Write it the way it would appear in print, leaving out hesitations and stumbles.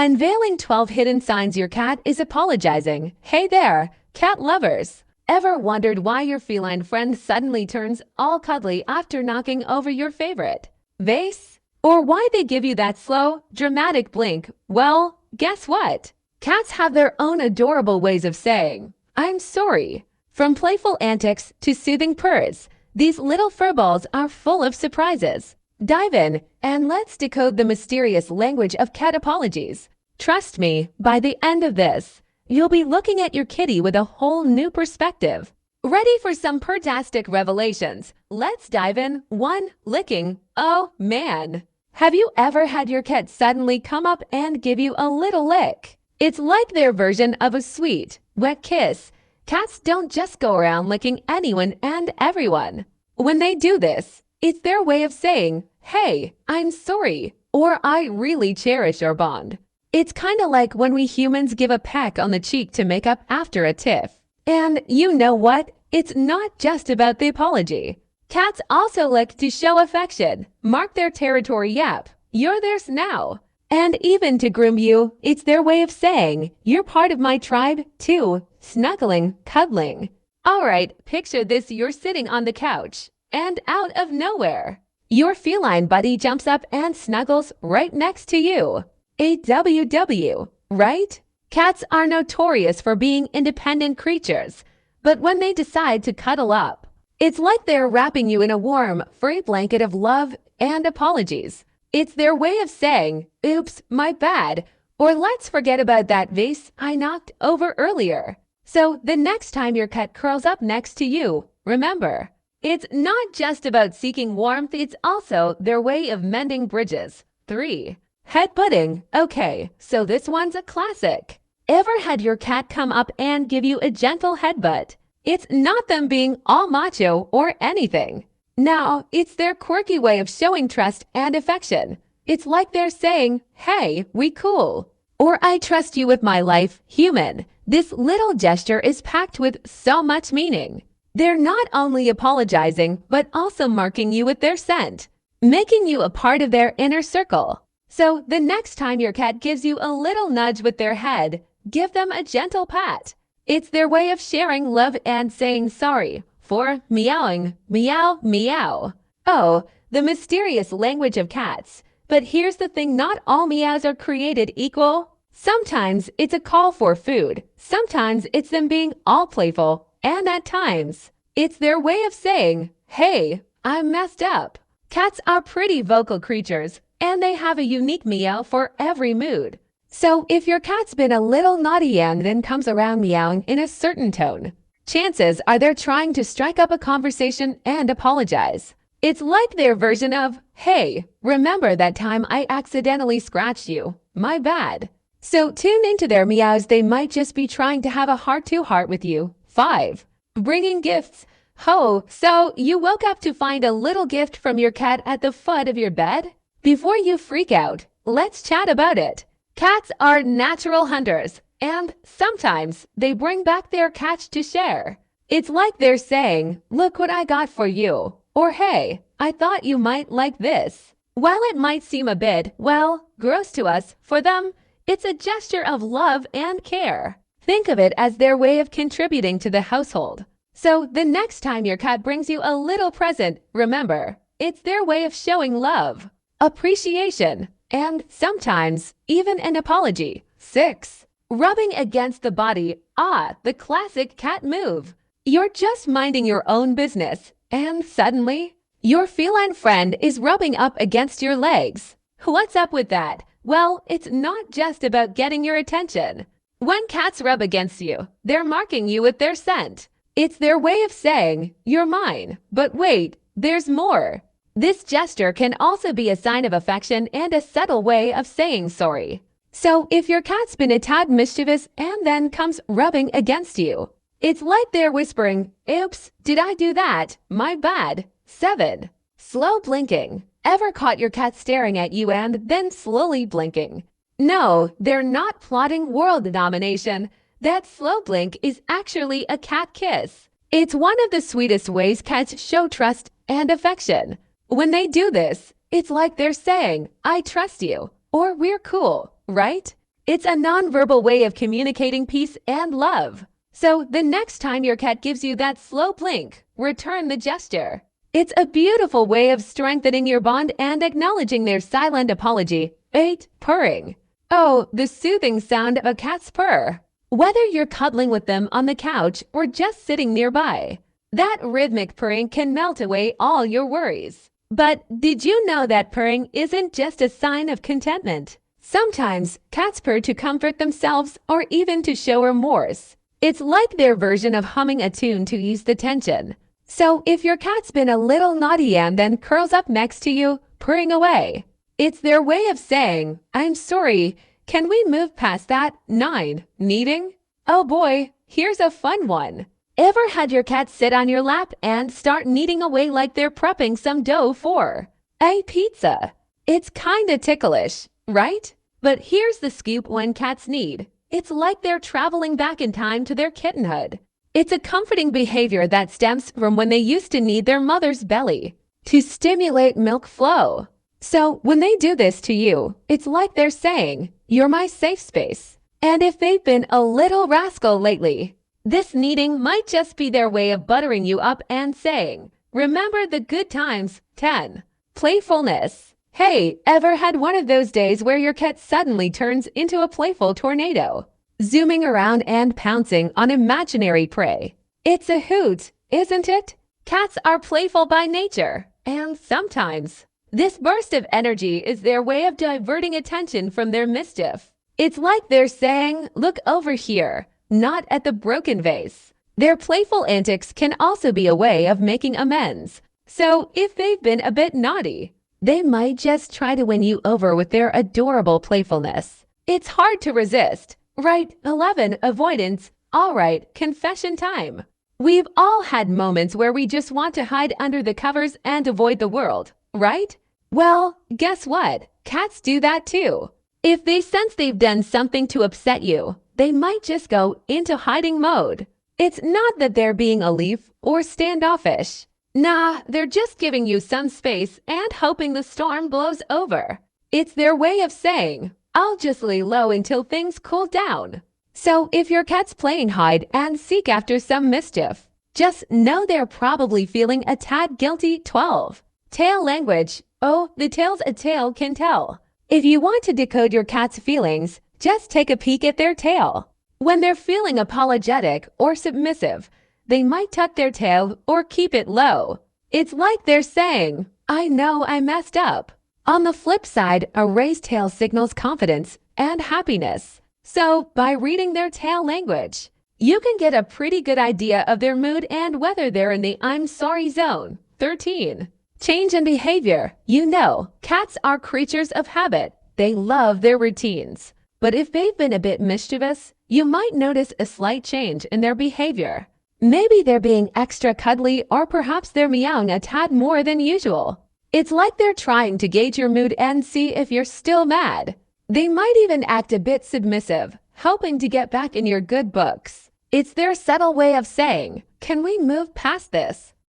Unveiling 12 hidden signs your cat is apologizing. Hey there, cat lovers! Ever wondered why your feline friend suddenly turns all cuddly after knocking over your favorite vase? Or why they give you that slow, dramatic blink? Well, guess what? Cats have their own adorable ways of saying, "I'm sorry." From playful antics to soothing purrs, these little furballs are full of surprises. Dive in and let's decode the mysterious language of cat apologies. Trust me, by the end of this, you'll be looking at your kitty with a whole new perspective. Ready for some purtastic revelations? Let's dive in. 1. Licking. Oh man! Have you ever had your cat suddenly come up and give you a little lick? It's like their version of a sweet, wet kiss. Cats don't just go around licking anyone and everyone. When they do this, it's their way of saying, "Hey, I'm sorry," or "I really cherish our bond." It's kind of like when we humans give a peck on the cheek to make up after a tiff. And you know what? It's not just about the apology. Cats also like to show affection, mark their territory. Yep, you're theirs now. And even to groom you, it's their way of saying, "You're part of my tribe too." Snuggling, cuddling. Alright, picture this: you're sitting on the couch, and out of nowhere, your feline buddy jumps up and snuggles right next to you. AWW, right? Cats are notorious for being independent creatures, but when they decide to cuddle up, it's like they're wrapping you in a warm, furry blanket of love and apologies. It's their way of saying, "Oops, my bad," or "Let's forget about that vase I knocked over earlier." So the next time your cat curls up next to you, remember, it's not just about seeking warmth, it's also their way of mending bridges. 3. Headbutting. Okay, so this one's a classic. Ever had your cat come up and give you a gentle headbutt? It's not them being all macho or anything. No, it's their quirky way of showing trust and affection. It's like they're saying, "Hey, we cool," or "I trust you with my life, human." This little gesture is packed with so much meaning. They're not only apologizing, but also marking you with their scent, making you a part of their inner circle. So the next time your cat gives you a little nudge with their head, give them a gentle pat. It's their way of sharing love and saying sorry for meowing, meow, meow. Oh, the mysterious language of cats. But here's the thing, not all meows are created equal. Sometimes it's a call for food. Sometimes it's them being all playful. And at times, it's their way of saying, "Hey, I messed up." Cats are pretty vocal creatures, and they have a unique meow for every mood. So if your cat's been a little naughty and then comes around meowing in a certain tone, chances are they're trying to strike up a conversation and apologize. It's like their version of, "Hey, remember that time I accidentally scratched you? My bad." So tune into their meows. They might just be trying to have a heart-to-heart with you. 5. Bringing gifts. Oh, so you woke up to find a little gift from your cat at the foot of your bed? Before you freak out, let's chat about it. Cats are natural hunters, and sometimes they bring back their catch to share. It's like they're saying, "Look what I got for you," or "Hey, I thought you might like this." While it might seem a bit, well, gross to us, for them, it's a gesture of love and care. Think of it as their way of contributing to the household. So the next time your cat brings you a little present, remember, it's their way of showing love, appreciation, and sometimes even an apology. 6. Rubbing against the body. Ah, the classic cat move. You're just minding your own business, and suddenly, your feline friend is rubbing up against your legs. What's up with that? Well, it's not just about getting your attention. When cats rub against you, they're marking you with their scent. It's their way of saying, "You're mine." But wait, there's more. This gesture can also be a sign of affection and a subtle way of saying sorry. So if your cat's been a tad mischievous and then comes rubbing against you, it's like they're whispering, "Oops, did I do that? My bad." 7. Slow blinking. Ever caught your cat staring at you and then slowly blinking? No, they're not plotting world domination. That slow blink is actually a cat kiss. It's one of the sweetest ways cats show trust and affection. When they do this, it's like they're saying, "I trust you," or "We're cool," right? It's a nonverbal way of communicating peace and love. So the next time your cat gives you that slow blink, return the gesture. It's a beautiful way of strengthening your bond and acknowledging their silent apology. 8. Purring. Oh, the soothing sound of a cat's purr. Whether you're cuddling with them on the couch or just sitting nearby, that rhythmic purring can melt away all your worries. But did you know that purring isn't just a sign of contentment? Sometimes cats purr to comfort themselves or even to show remorse. It's like their version of humming a tune to ease the tension. So if your cat's been a little naughty and then curls up next to you, purring away, it's their way of saying, "I'm sorry, can we move past that?" 9. Kneading? Oh boy, here's a fun one. Ever had your cat sit on your lap and start kneading away like they're prepping some dough for a pizza? It's kinda ticklish, right? But here's the scoop when cats knead. It's like they're traveling back in time to their kittenhood. It's a comforting behavior that stems from when they used to knead their mother's belly to stimulate milk flow. So when they do this to you, it's like they're saying, "You're my safe space." And if they've been a little rascal lately, this kneading might just be their way of buttering you up and saying, "Remember the good times." 10. Playfulness. Hey, ever had one of those days where your cat suddenly turns into a playful tornado, zooming around and pouncing on imaginary prey? It's a hoot, isn't it? Cats are playful by nature, and sometimes this burst of energy is their way of diverting attention from their mischief. It's like they're saying, "Look over here, not at the broken vase." Their playful antics can also be a way of making amends. So if they've been a bit naughty, they might just try to win you over with their adorable playfulness. It's hard to resist, right? 11. Avoidance. All right, confession time. We've all had moments where we just want to hide under the covers and avoid the world, right? Well, guess what? Cats do that too. If they sense they've done something to upset you, they might just go into hiding mode. It's not that they're being aloof or standoffish. Nah, they're just giving you some space and hoping the storm blows over. It's their way of saying, "I'll just lay low until things cool down." So if your cat's playing hide and seek after some mischief, just know they're probably feeling a tad guilty. 12. Tail language. Oh, the tales a tail can tell. If you want to decode your cat's feelings, just take a peek at their tail. When they're feeling apologetic or submissive, they might tuck their tail or keep it low. It's like they're saying, "I know I messed up." On the flip side, a raised tail signals confidence and happiness. So by reading their tail language, you can get a pretty good idea of their mood and whether they're in the "I'm sorry" zone. 13. Change in behavior. You know, cats are creatures of habit. They love their routines. But if they've been a bit mischievous, you might notice a slight change in their behavior. Maybe they're being extra cuddly, or perhaps they're meowing a tad more than usual. It's like they're trying to gauge your mood and see if you're still mad. They might even act a bit submissive, hoping to get back in your good books. It's their subtle way of saying, "Can we move past this?"